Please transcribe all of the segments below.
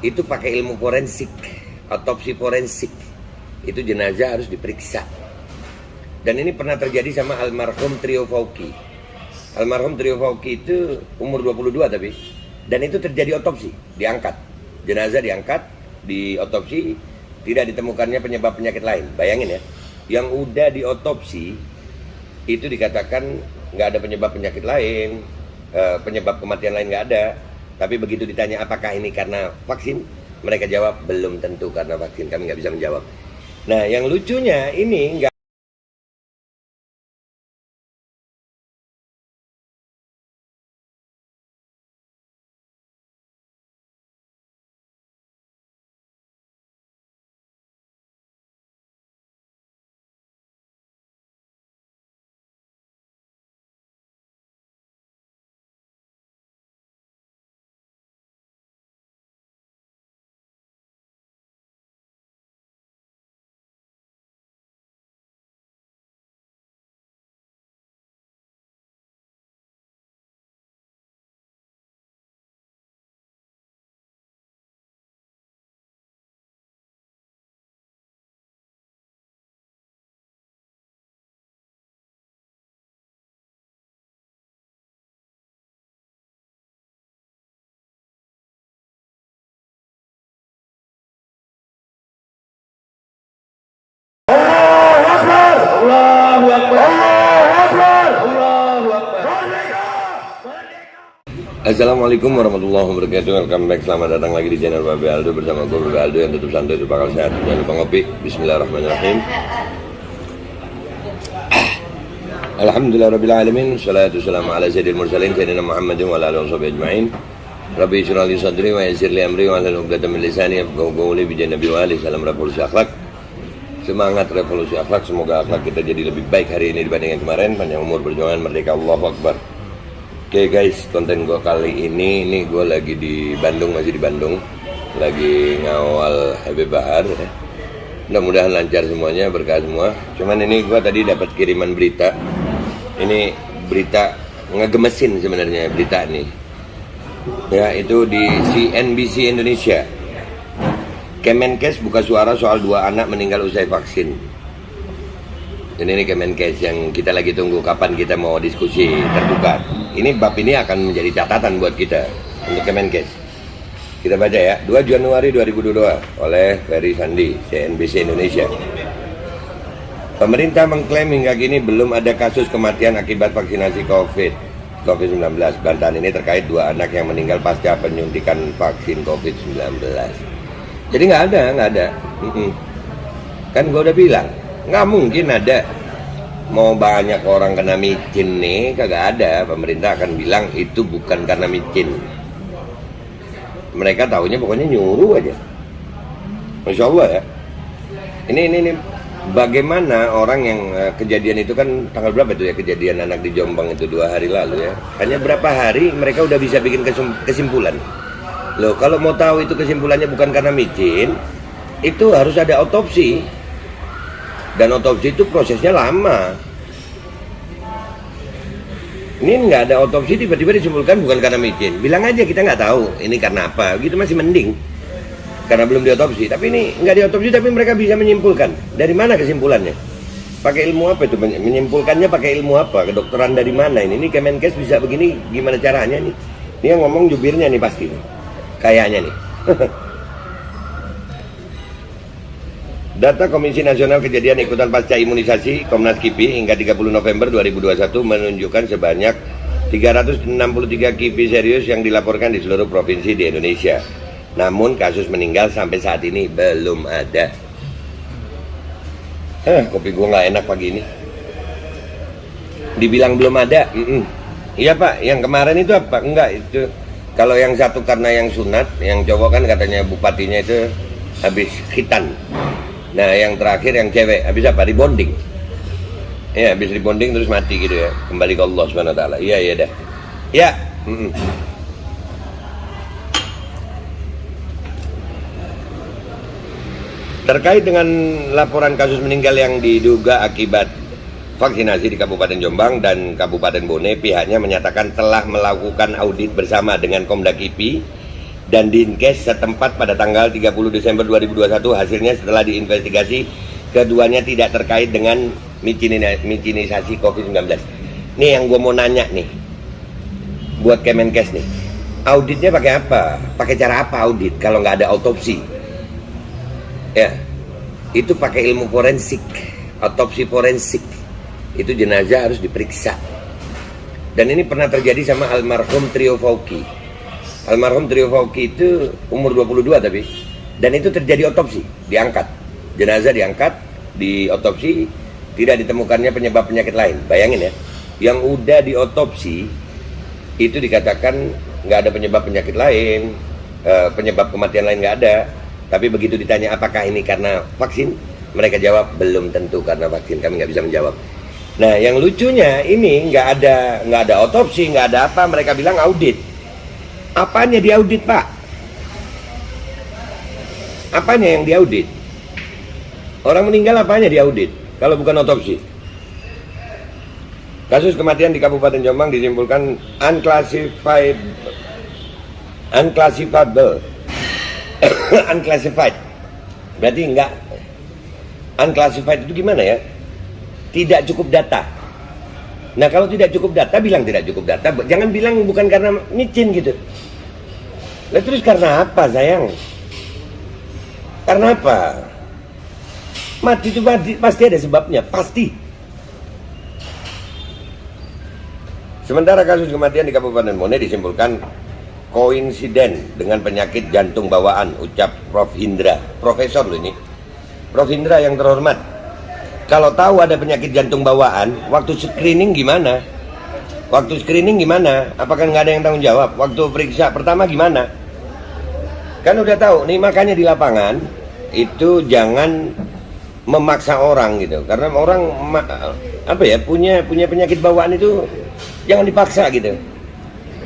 itu pakai ilmu forensik, otopsi forensik. Itu jenazah harus diperiksa. Dan ini pernah terjadi sama almarhum Trio Fauqi. Almarhum Trio Fauqi itu umur 22 tapi. Dan itu terjadi otopsi, diangkat. Jenazah diangkat, diotopsi, tidak ditemukannya penyebab penyakit lain. Bayangin ya, yang udah diotopsi itu dikatakan nggak ada penyebab penyakit lain, penyebab kematian lain nggak ada. Tapi begitu ditanya apakah ini karena vaksin, mereka jawab belum tentu karena vaksin, kami nggak bisa menjawab. Nah yang lucunya ini nggak. Assalamualaikum warahmatullahi wabarakatuh. Welcome back, selamat datang lagi di channel Babe Aldo bersama gue Babe Aldo yang tetap santai, tetap bakal sehat. Jangan lupa ngopi. Bismillahirrahmanirrahim. Alhamdulillahirrabbilalamin. Salatu wassalamu ala sayyidil mursalin sayyidina Muhammadin wa ala alihi washabihi ajma'in. Rabbi shrah li sadri wa yassir li amri wa hlul 'uqdatam min lisani yafqahu qawli bi Nabi wa ali. Salam revolusi akhlak. Semangat revolusi akhlak, semoga akhlak kita jadi lebih baik hari ini dibanding yang kemarin. Panjang umur, perjuangan, merdeka, Allahu Akbar. Oke guys, konten gue kali ini gue lagi di Bandung, masih di Bandung, lagi ngawal Habib Bahar ya. Mudah-mudahan lancar semuanya, berkah semua. Cuman ini gue tadi dapat kiriman berita. Ini berita ngegemesin sebenarnya berita nih. Ya, itu di CNBC Indonesia. Kemenkes buka suara soal 2 anak meninggal usai vaksin. Ini Kemenkes yang kita lagi tunggu kapan kita mau diskusi terbuka. Ini bab ini akan menjadi catatan buat kita untuk Kemenkes. Kita baca ya, 2 Januari 2022 oleh Ferry Sandi, CNBC Indonesia. Pemerintah mengklaim hingga kini belum ada kasus kematian akibat vaksinasi COVID-19. Bantahan ini terkait 2 anak yang meninggal pasca penyuntikan vaksin COVID-19. Jadi nggak ada. Kan gue udah bilang, nggak mungkin ada. Mau banyak orang kena micin nih, kagak ada. Pemerintah akan bilang itu bukan karena micin. Mereka tahunya pokoknya nyuruh aja. Masya Allah ya. Ini bagaimana orang yang kejadian itu kan tanggal berapa itu ya, kejadian anak di Jombang itu 2 hari lalu ya. Hanya berapa hari mereka udah bisa bikin kesimpulan. Loh, kalau mau tahu itu kesimpulannya bukan karena micin, itu harus ada otopsi. Dan otopsi itu prosesnya lama. Ini nggak ada otopsi, tiba-tiba disimpulkan bukan karena micin. Bilang aja kita nggak tahu ini karena apa, gitu masih mending. Karena belum diotopsi. Tapi ini nggak diotopsi, tapi mereka bisa menyimpulkan. Dari mana kesimpulannya? Pakai ilmu apa itu? Menyimpulkannya pakai ilmu apa? Kedokteran dari mana ini? Ini Kemenkes bisa begini, gimana caranya nih? Ini yang ngomong jubirnya nih pasti. Kayaknya nih. Data Komisi Nasional Kejadian Ikutan Pasca Imunisasi Komnas KIPI hingga 30 November 2021 menunjukkan sebanyak 363 KIPI serius yang dilaporkan di seluruh provinsi di Indonesia. Namun kasus meninggal sampai saat ini belum ada. Kopi gue nggak enak pagi ini. Dibilang belum ada. Iya Pak, yang kemarin itu apa? Enggak, itu kalau yang satu karena yang sunat, yang cowok kan katanya bupatinya itu habis khitan. Nah yang terakhir yang cewek habis apa? Dibonding. Ya habis dibonding terus mati gitu ya. Kembali ke Allah Subhanahu wa taala. Iya dah. Ya. Terkait dengan laporan kasus meninggal yang diduga akibat vaksinasi di Kabupaten Jombang dan Kabupaten Bone, pihaknya menyatakan telah melakukan audit bersama dengan Komda KIPI dan Dinkes setempat pada tanggal 30 Desember 2021. Hasilnya setelah diinvestigasi, keduanya tidak terkait dengan micinisasi COVID-19. Nih yang gue mau nanya nih, buat Kemenkes nih, auditnya pakai apa? Pakai cara apa audit kalau nggak ada autopsi? Ya, itu pakai ilmu forensik, autopsi forensik. Itu jenazah harus diperiksa. Dan ini pernah terjadi sama almarhum Trio Fauqi. Almarhum Trio Fauqi itu umur 22 tapi. Dan itu terjadi otopsi, diangkat. Jenazah diangkat, diotopsi, tidak ditemukannya penyebab penyakit lain. Bayangin ya, yang udah diotopsi itu dikatakan nggak ada penyebab penyakit lain, penyebab kematian lain nggak ada. Tapi begitu ditanya apakah ini karena vaksin, mereka jawab belum tentu karena vaksin, kami nggak bisa menjawab. Nah, yang lucunya ini nggak ada otopsi, nggak ada apa, mereka bilang audit. Apanya diaudit, Pak? Apanya yang diaudit? Orang meninggal apanya diaudit kalau bukan otopsi? Kasus kematian di Kabupaten Jombang disimpulkan unclassifiable. Unclassified. Berarti enggak. Unclassified itu gimana ya? Tidak cukup data. Nah, kalau tidak cukup data, bilang tidak cukup data. Jangan bilang bukan karena micin gitu. Lah terus karena apa, sayang? Karena apa? Mati itu pasti ada sebabnya, pasti. Sementara kasus kematian di Kabupaten Bone disimpulkan koinsiden dengan penyakit jantung bawaan, ucap Prof. Hindra. Profesor loh ini. Prof. Hindra yang terhormat. Kalau tahu ada penyakit jantung bawaan, waktu screening gimana? Waktu screening gimana? Apakah nggak ada yang tanggung jawab? Waktu periksa pertama gimana? Kan udah tahu, nih makanya di lapangan itu jangan memaksa orang gitu. Karena orang punya penyakit bawaan itu jangan dipaksa gitu.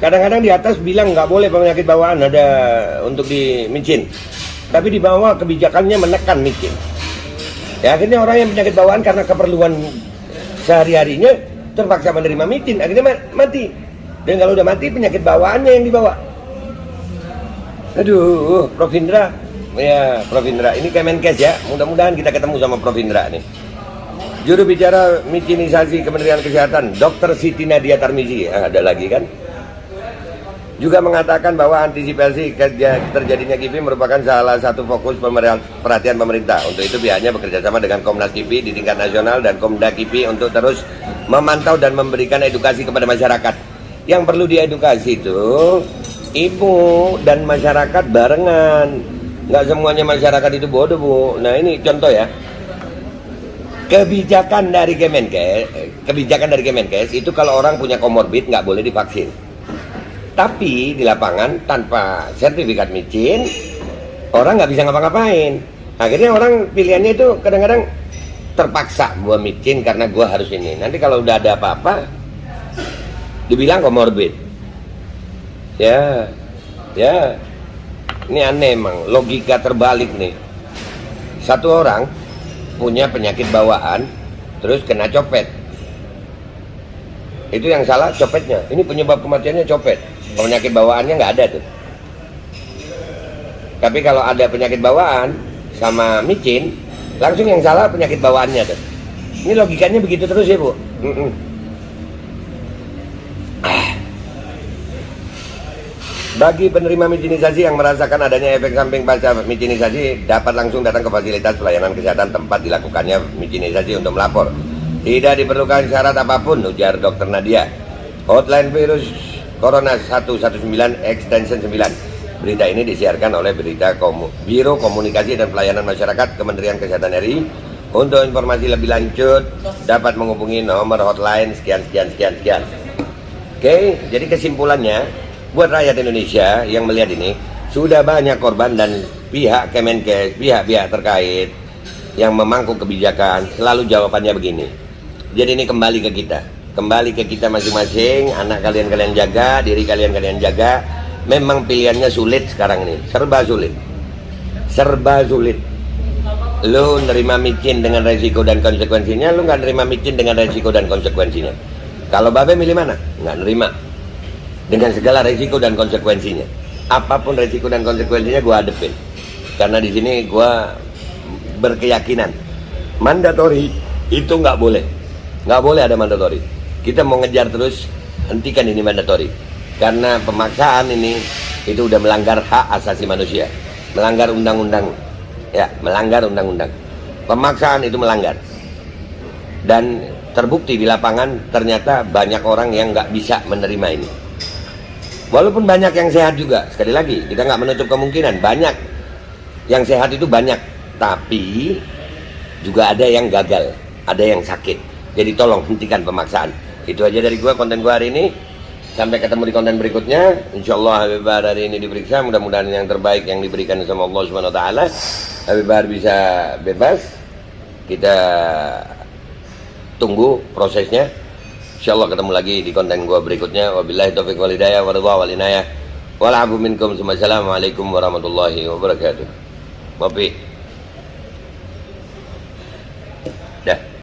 Kadang-kadang di atas bilang nggak boleh penyakit bawaan ada untuk dimicin, tapi di bawah kebijakannya menekan micin. Ya akhirnya orang yang penyakit bawaan karena keperluan sehari-harinya terpaksa menerima micin, akhirnya mati. Dan kalau udah mati penyakit bawaannya yang dibawa. Aduh, Prof. Indra, ya Prof. Indra, ini Kemenkes ya. Mudah-mudahan kita ketemu sama Prof. Indra nih. Juru bicara micinisasi Kementerian Kesehatan, Dr. Siti Nadia Tarmizi, ada lagi kan? Juga mengatakan bahwa antisipasi terjadinya KIPI merupakan salah satu fokus perhatian pemerintah. Untuk itu pihaknya bekerjasama dengan Komnas KIPI di tingkat nasional dan Komda KIPI untuk terus memantau dan memberikan edukasi kepada masyarakat. Yang perlu diedukasi itu ibu dan masyarakat barengan. Nggak semuanya masyarakat itu bodoh, Bu. Nah ini contoh ya. Kebijakan dari Kemenkes itu kalau orang punya komorbid nggak boleh divaksin. Tapi di lapangan tanpa sertifikat micin, orang nggak bisa ngapa-ngapain. Akhirnya orang pilihannya itu kadang-kadang terpaksa gua micin karena gua harus ini. Nanti kalau udah ada apa-apa, dibilang komorbid. Ya, ini aneh emang, logika terbalik nih. Satu orang punya penyakit bawaan, terus kena copet. Itu yang salah copetnya. Ini penyebab kematiannya copet. Penyakit bawaannya nggak ada tuh. Tapi kalau ada penyakit bawaan sama micin, langsung yang salah penyakit bawaannya tuh. Ini logikanya begitu terus ya, Bu. Bagi penerima micinisasi yang merasakan adanya efek samping pasca micinisasi, dapat langsung datang ke fasilitas pelayanan kesehatan tempat dilakukannya micinisasi untuk melapor. Tidak diperlukan syarat apapun, ujar Dr. Nadia. Hotline virus Corona 119 Extension 9. Berita ini disiarkan oleh Biro Komunikasi dan Pelayanan Masyarakat Kementerian Kesehatan RI. Untuk informasi lebih lanjut dapat menghubungi nomor hotline sekian. Oke, jadi kesimpulannya buat rakyat Indonesia yang melihat ini, sudah banyak korban dan pihak Kemenkes, pihak-pihak terkait yang memangku kebijakan selalu jawabannya begini. Jadi ini kembali ke kita masing-masing. Anak kalian jaga, diri kalian jaga. Memang pilihannya sulit sekarang ini, serba sulit. Lu nerima micin dengan resiko dan konsekuensinya, lu nggak nerima micin dengan resiko dan konsekuensinya. Kalau Babe milih mana? Nggak nerima dengan segala resiko dan konsekuensinya. apapun resiko dan konsekuensinya gue hadepin. Karena di sini gue berkeyakinan mandatori itu nggak boleh ada mandatori. Kita mau ngejar terus, hentikan ini mandatori. Karena pemaksaan ini itu udah melanggar hak asasi manusia, melanggar undang-undang, ya, melanggar undang-undang. Pemaksaan itu melanggar, dan terbukti di lapangan ternyata banyak orang yang nggak bisa menerima ini. Walaupun banyak yang sehat juga, sekali lagi kita nggak menutup kemungkinan banyak yang sehat itu banyak, tapi juga ada yang gagal, ada yang sakit. Jadi tolong hentikan pemaksaan. Itu aja dari gua, konten gua hari ini. Sampai ketemu di konten berikutnya. Insyaallah Habib Bahar hari ini diperiksa, mudah-mudahan yang terbaik yang diberikan sama Allah Subhanahu wa taala. Habib Bahar bisa bebas. Kita tunggu prosesnya. Insyaallah ketemu lagi di konten gua berikutnya. Wabillahi taufiq wal hidayah wa ridha wal inayah. Wal afu minkum. Assalamualaikum warahmatullahi wabarakatuh. Ngopi. Dah.